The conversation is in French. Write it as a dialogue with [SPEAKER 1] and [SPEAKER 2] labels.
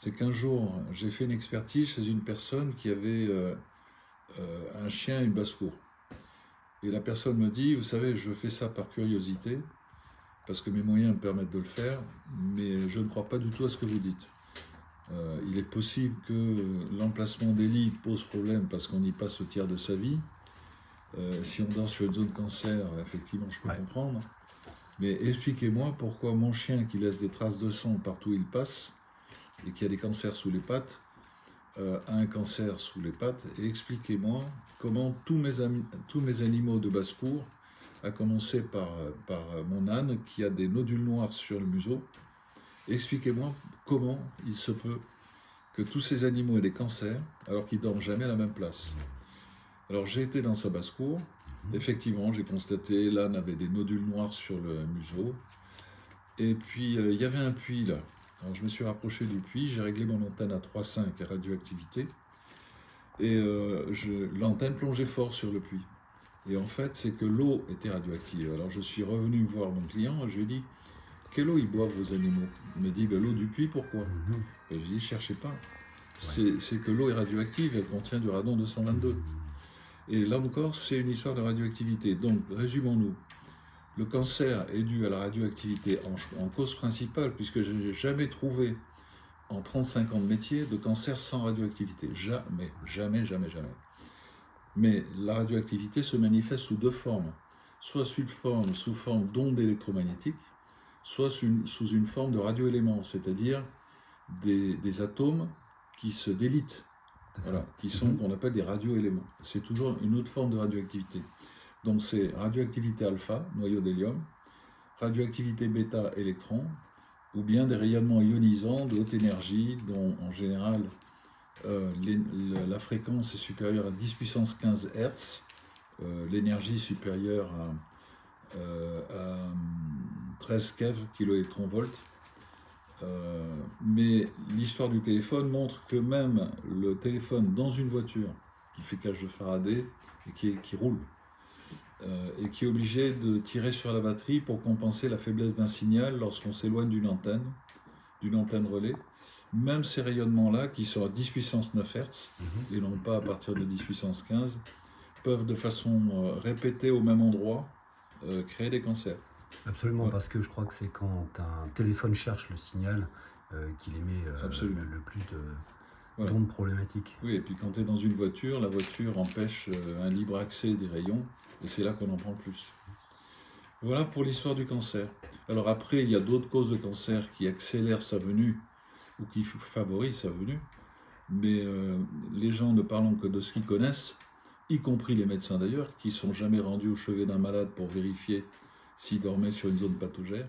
[SPEAKER 1] C'est qu'un jour, j'ai fait une expertise chez une personne qui avait un chien et une basse-cour. Et la personne me dit, vous savez, je fais ça par curiosité, parce que mes moyens me permettent de le faire, mais je ne crois pas du tout à ce que vous dites. Il est possible que l'emplacement des lits pose problème parce qu'on y passe le tiers de sa vie. Si on dort sur une zone cancer, effectivement, je peux comprendre. Mais expliquez-moi pourquoi mon chien qui laisse des traces de sang partout où il passe et qui a des cancers sous les pattes, a un cancer sous les pattes. Et expliquez-moi comment tous mes animaux de basse-cour, à commencer par mon âne qui a des nodules noirs sur le museau, expliquez-moi comment il se peut que tous ces animaux aient des cancers alors qu'ils ne dorment jamais à la même place. Alors j'ai été dans sa basse-cour, effectivement j'ai constaté l'âne avait des nodules noirs sur le museau, et puis il y avait un puits là. Alors je me suis rapproché du puits, j'ai réglé mon antenne à 3,5 à radioactivité, et l'antenne plongeait fort sur le puits. Et en fait c'est que l'eau était radioactive. Alors je suis revenu voir mon client, je lui ai dit, quelle eau ils boivent vos animaux? Il me dit, ben, l'eau du puits, pourquoi? Et je lui ai dit, cherchez pas. C'est que l'eau est radioactive, elle contient du radon 222. Et là encore, c'est une histoire de radioactivité. Donc, résumons-nous. Le cancer est dû à la radioactivité en cause principale, puisque je n'ai jamais trouvé, en 35 ans de métier, de cancer sans radioactivité. Jamais, jamais, jamais, jamais. Mais la radioactivité se manifeste sous deux formes. Soit sous forme d'ondes électromagnétiques, soit sous une forme de radioéléments, c'est-à-dire des atomes qui se délitent, voilà, qui sont qu'on appelle des radioéléments. C'est toujours une autre forme de radioactivité. Donc c'est radioactivité alpha, noyau d'hélium, radioactivité bêta, électron, ou bien des rayonnements ionisants de haute énergie, dont en général la fréquence est supérieure à 10 puissance 15 Hz, l'énergie supérieure à 13 keV, kiloélectron-volt. Mais l'histoire du téléphone montre que même le téléphone dans une voiture qui fait cage de Faraday et qui roule et qui est obligé de tirer sur la batterie pour compenser la faiblesse d'un signal lorsqu'on s'éloigne d'une antenne relais, même ces rayonnements-là qui sont à 10 puissance 9 Hz et non pas à partir de 10 puissance 15 peuvent de façon répétée au même endroit créer des cancers.
[SPEAKER 2] Absolument, parce que je crois que c'est quand un téléphone cherche le signal qu'il émet le plus d'ondes problématiques.
[SPEAKER 1] Oui, et puis quand tu es dans une voiture, la voiture empêche un libre accès des rayons, et c'est là qu'on en prend le plus. Voilà pour l'histoire du cancer. Alors après, il y a d'autres causes de cancer qui accélèrent sa venue, ou qui favorisent sa venue, mais les gens ne parlent que de ce qu'ils connaissent, y compris les médecins d'ailleurs, qui ne sont jamais rendus au chevet d'un malade pour vérifier s'il dormait sur une zone pathogène.